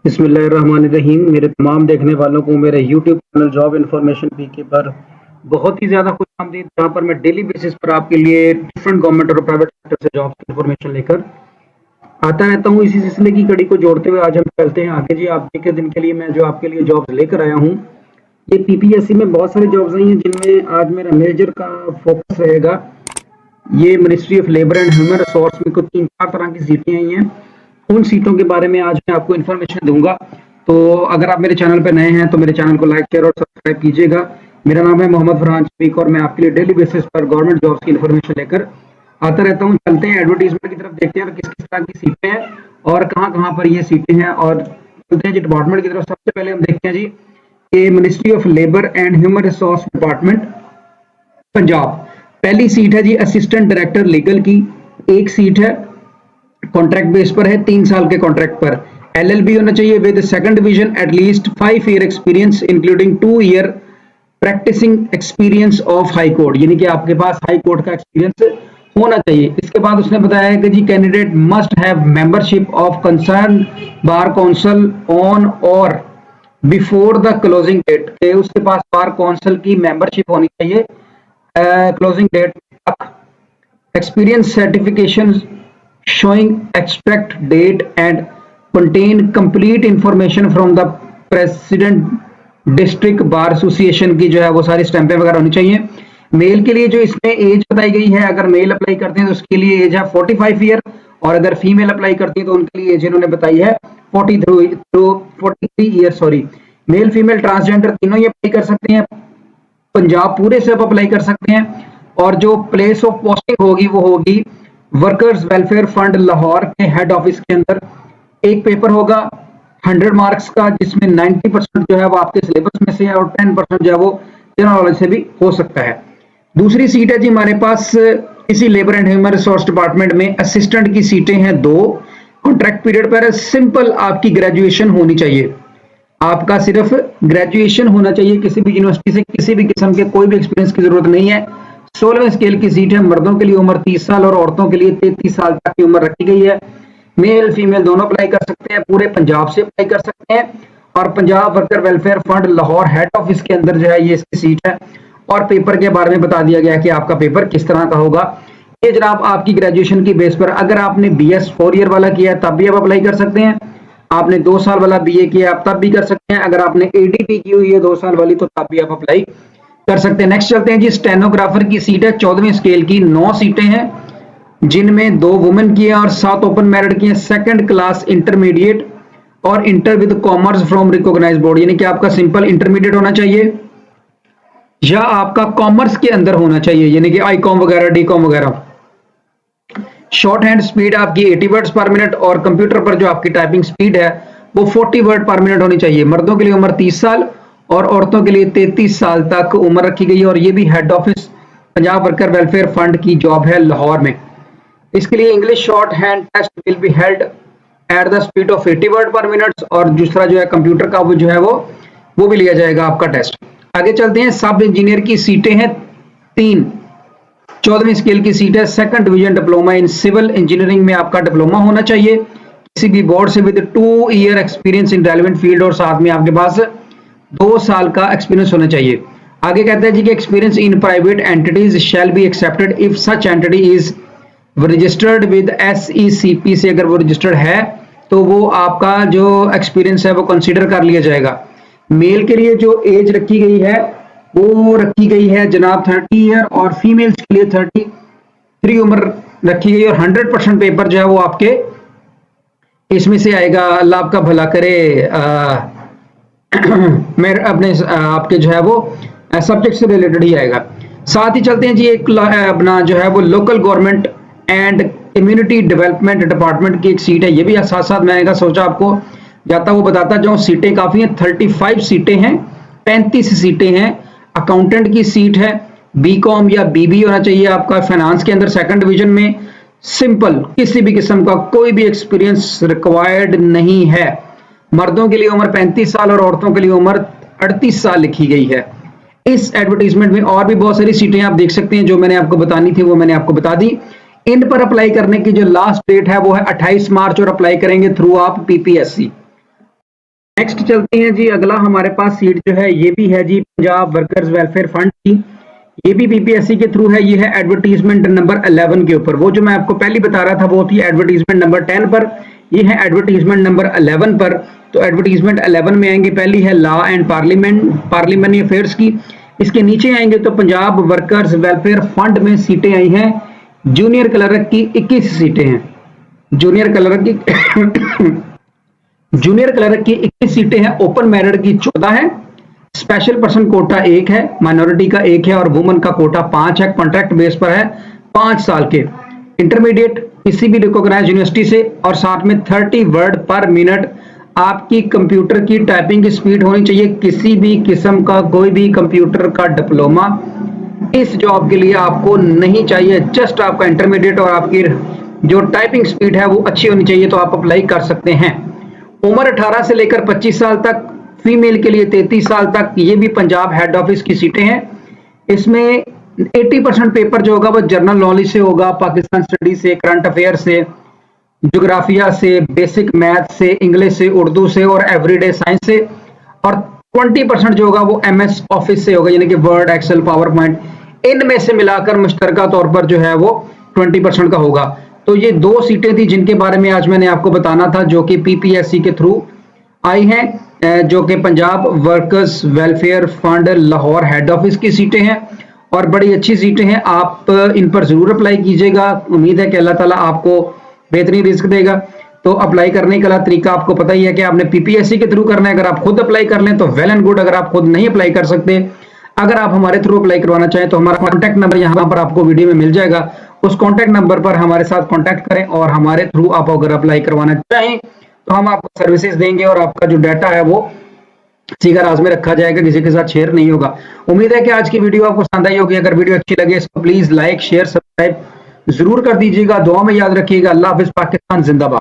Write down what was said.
बिस्मिल्लाहिर्रहमानिर्रहीम। मेरे तमाम देखने वालों को मेरे यूट्यूब चैनल जॉब इन्फॉर्मेशन पीके पर बहुत ही ज़्यादा खुशामदीद, जहाँ पर मैं डेली बेसिस पर आपके लिए डिफरेंट गवर्नमेंट और प्राइवेट सेक्टर से जॉब की इन्फॉर्मेशन लेकर आता रहता हूँ। इसी सिलसिले की कड़ी को जोड़ते हुए आज हम चलते हैं आगे जी। आज के दिन के लिए मैं जो आपके लिए जॉब्स लेकर आया हूँ, ये पीपीएससी में बहुत सारी जॉब्स आई हैं, जिनमें आज मेरा मेजर का फोकस रहेगा। ये ministry of labour and human resource में कुछ 3-4 तरह की सीटें आई हैं। उन सीटों के बारे में आज मैं आपको इन्फॉर्मेशन दूंगा। तो अगर आप मेरे चैनल पर नए हैं तो मेरे चैनल को लाइक शेयर और सब्सक्राइब कीजिएगा। मेरा नाम है मोहम्मद फरहान शफीक और मैं आपके लिए डेली बेसिस पर गवर्नमेंट जॉब्स की इन्फॉर्मेशन लेकर आता रहता हूँ। चलते हैं एडवर्टीजमेंट की तरफ, देखते हैं किस किस तरह की सीटें हैं और कहाँ कहाँ पर ये सीटें हैं। और चलते हैं जी डिपार्टमेंट की तरफ। सबसे पहले हम देखते हैं जी कि ministry of labour and human resource department Punjab. पहली सीट है जी असिस्टेंट डायरेक्टर लीगल की। एक सीट है कॉन्ट्रैक्ट बेस पर है, 3 साल के कॉन्ट्रैक्ट पर। एलएलबी होना चाहिए with second division, at least 5 year experience including 2 year practising experience of high court, यानी कि आपके पास हाई कोर्ट का एक्सपीरियंस होना चाहिए। इसके बाद उसने बताया है कि जी candidate must have membership of concern bar council on और बिफोर द क्लोजिंग डेट, के उसके पास बार काउंसिल की मेंबरशिप होनी चाहिए क्लोजिंग डेट तक। Experience certification showing extract date and contain complete information from the president district bar association की जो है वो सारी स्टैंपें वगैरह होनी चाहिए। मेल के लिए जो इसमें एज बताई गई है, अगर मेल अप्लाई करते हैं तो उसके लिए एज है 45 ईयर, और अगर फीमेल अप्लाई करती है तो उनके लिए एज इन्होंने बताई है 43 year. Sorry, male female transgender तीनों ही अप्लाई कर सकते हैं, पंजाब पूरे से आप अप्लाई कर सकते हैं। और जो प्लेस ऑफ पोस्टिंग होगी वो होगी वर्कर्स वेलफेयर फंड लाहौर के हेड ऑफिस के अंदर। एक पेपर होगा 100 मार्क्स का, जिसमें 90% जो है वो आपके सिलेबस में से है और 10% जो है वो जनरल नॉलेज से भी हो सकता है। दूसरी सीट है जी हमारे पास इसी labour and human resource department में असिस्टेंट की सीटें हैं 2, कॉन्ट्रैक्ट पीरियड पर है। सिंपल आपकी ग्रेजुएशन होनी चाहिए, आपका सिर्फ ग्रेजुएशन होना चाहिए, किसी भी यूनिवर्सिटी से किसी भी किस्म के कोई भी एक्सपीरियंस की जरूरत नहीं है। 16वें स्केल की सीट है। मर्दों के लिए उम्र 30 साल और औरतों के लिए 33 साल तक की उम्र रखी गई है। मेल फीमेल दोनों अप्लाई कर सकते हैं, पूरे पंजाब से अप्लाई कर सकते हैं। और Punjab worker welfare fund Lahore head office के अंदर जो है ये इसकी सीट है। और पेपर के बारे में बता दिया गया कि आपका पेपर किस तरह का होगा। ये जनाब आपकी ग्रेजुएशन की बेस पर, अगर आपने BS 4 ईयर वाला किया तब भी आप अप्लाई कर सकते हैं, आपने 2 साल वाला BA किया आप तब भी कर सकते हैं, अगर आपने ADP की हुई है 2 साल वाली तो तब भी आप अप्लाई कर सकते हैं। नेक्स्ट चलते हैं जी स्टेनोग्राफर की सीट है 14वें स्केल की। 9 सीटें हैं, जिनमें 2 वुमेन की हैं और 7 ओपन मेरिट की हैं। सेकंड क्लास इंटरमीडिएट और inter with commerce from recognised board, यानी कि आपका सिंपल इंटरमीडिएट होना चाहिए या आपका कॉमर्स के अंदर होना चाहिए, यानी कि ICOM वगैरह DCOM वगैरह। शॉर्ट हैंड स्पीड आपकी 80 वर्ड्स पर मिनट और कंप्यूटर पर जो आपकी टाइपिंग स्पीड है वो 40 वर्ड पर मिनट होनी चाहिए। मर्दों के लिए उम्र 30 साल और औरतों के लिए 33 साल तक उम्र रखी गई है। और ये भी head office Punjab worker welfare fund की जॉब है लाहौर में। इसके लिए English short hand test will be held at the speed of 80 word per minute, और दूसरा जो है कंप्यूटर का वो जो है वो भी लिया जाएगा आपका टेस्ट। आगे चलते हैं, सब इंजीनियर की सीटें हैं 3, 14वीं स्केल की सीट है। Second division diploma in civil engineering में आपका डिप्लोमा होना चाहिए किसी भी बोर्ड से with 2 year experience in relevant field, और साथ में आपके पास 2 साल का एक्सपीरियंस होना चाहिए। आगे कहते हैं जी कि experience in private entities shall be accepted if such entity is registered with SECP से, अगर वो रजिस्टर्ड है तो वो आपका जो एक्सपीरियंस है वो कंसीडर कर लिया जाएगा। मेल के लिए जो एज रखी गई है वो रखी गई है जनाब 30 ईयर, और फीमेल्स के लिए 33 उम्र रखी गई। और 100% पेपर जो है वो आपके इसमें से आएगा, अल्लाह आपका भला करे, मेरे अपने आपके जो है वो सब्जेक्ट से रिलेटेड ही आएगा। साथ ही चलते हैं जी एक अपना जो है वो local government and community development department की एक सीट है। ये भी साथ साथ मैंने सोचा आपको जाता वो बताता जाऊं। सीटें काफी हैं, 35 सीटें हैं, 35 सीटें हैं। अकाउंटेंट की सीट है, BCom या BB होना चाहिए आपका फाइनेंस के अंदर सेकंड डिवीजन में। सिंपल, किसी भी किस्म का कोई भी एक्सपीरियंस रिक्वायर्ड नहीं है। मर्दों के लिए उम्र 35 साल और औरतों के लिए उम्र 38 साल लिखी गई है। इस एडवर्टीजमेंट में और भी बहुत सारी सीटें आप देख सकते हैं, जो मैंने आपको बतानी थी वो मैंने आपको बता दी। इन पर अप्लाई करने की जो लास्ट डेट है वो है 28 मार्च, और अप्लाई करेंगे थ्रू आप PPSC। नेक्स्ट चलते हैं जी, अगला हमारे पास सीट जो है ये भी है जी पंजाब वर्कर्स वेलफेयर फंड की। ये भी पीपीएससी के थ्रू है। ये है एडवर्टीजमेंट नंबर 11 के ऊपर। वो जो मैं आपको पहले बता रहा था वो थी एडवर्टीजमेंट नंबर 10 पर, ये है एडवर्टीजमेंट नंबर 11 पर। तो एडवर्टीजमेंट 11 में आएंगे, पहली है लॉ एंड पार्लियामेंट्री अफेयर्स की। इसके नीचे आएंगे तो पंजाब वर्कर्स वेलफेयर फंड में सीटें आई हैं, जूनियर क्लर्क की 21 सीटें हैं। जूनियर क्लर्क की जूनियर क्लर्क की 21 सीटें हैं, ओपन मेरिट की 14 है, स्पेशल पर्सन कोटा 1 है, माइनॉरिटी का 1 है और वुमेन का कोटा 5 है। कॉन्ट्रैक्ट बेस पर है 5 साल के। इंटरमीडिएट किसी भी रिकॉग्नाइज्ड यूनिवर्सिटी से और साथ में 30 वर्ड पर मिनट आपकी कंप्यूटर की टाइपिंग की स्पीड होनी चाहिए। किसी भी किस्म का कोई भी कंप्यूटर का डिप्लोमा इस जॉब के लिए आपको नहीं चाहिए। जस्ट आपका इंटरमीडिएट और आपकी जो टाइपिंग स्पीड है वो अच्छी होनी चाहिए, तो आप अप्लाई कर सकते हैं। उम्र 18 से लेकर 25 साल तक, फीमेल के लिए 33 साल तक। ये भी पंजाब हेड ऑफिस की सीटें हैं। इसमें 80% पेपर जो होगा वो जनरल नॉलेज से होगा, पाकिस्तान स्टडी से, करंट अफेयर से, ज्योग्राफिया से, बेसिक मैथ से, इंग्लिश से, उर्दू से और एवरीडे साइंस से। और 20% जो होगा वो एमएस ऑफिस से होगा, यानी कि वर्ड, एक्सेल, पावर पॉइंट, इनमें से मिलाकर मुश्तरका तौर पर जो है वो 20% का होगा। तो ये 2 सीटें थी जिनके बारे में आज मैंने आपको बताना था, जो कि पीपीएससी के थ्रू आई हैं, जो कि Punjab workers welfare fund Lahore head office की सीटें हैं और बड़ी अच्छी सीटें हैं। आप इन पर जरूर अप्लाई कीजिएगा। उम्मीद है कि अल्लाह ताला आपको बेहतरीन रिस्क देगा। तो अप्लाई करने का तरीका आपको पता ही है कि आपने पीपीएससी के थ्रू करना है। अगर आप खुद अप्लाई कर लें तो वेल एंड गुड, अगर आप खुद नहीं अप्लाई कर सकते, अगर आप हमारे थ्रू अप्लाई करवाना चाहें तो हमारा कॉन्टैक्ट नंबर यहाँ पर आपको वीडियो में मिल जाएगा। उस कॉन्टैक्ट नंबर पर हमारे साथ कॉन्टैक्ट करें और हमारे थ्रू आप अगर अप्लाई करवाना चाहें तो हम आपको सर्विसेज देंगे और आपका जो डाटा है वो सीधा राज में रखा जाएगा, किसी के साथ शेयर नहीं होगा। उम्मीद है कि आज की वीडियो आपको पसंद आई होगी। अगर वीडियो अच्छी लगे इसको प्लीज लाइक, शेयर, सब्सक्राइब जरूर कर दीजिएगा। दुआ में याद रखिएगा। अल्लाह हाफिज। पाकिस्तान जिंदाबाद।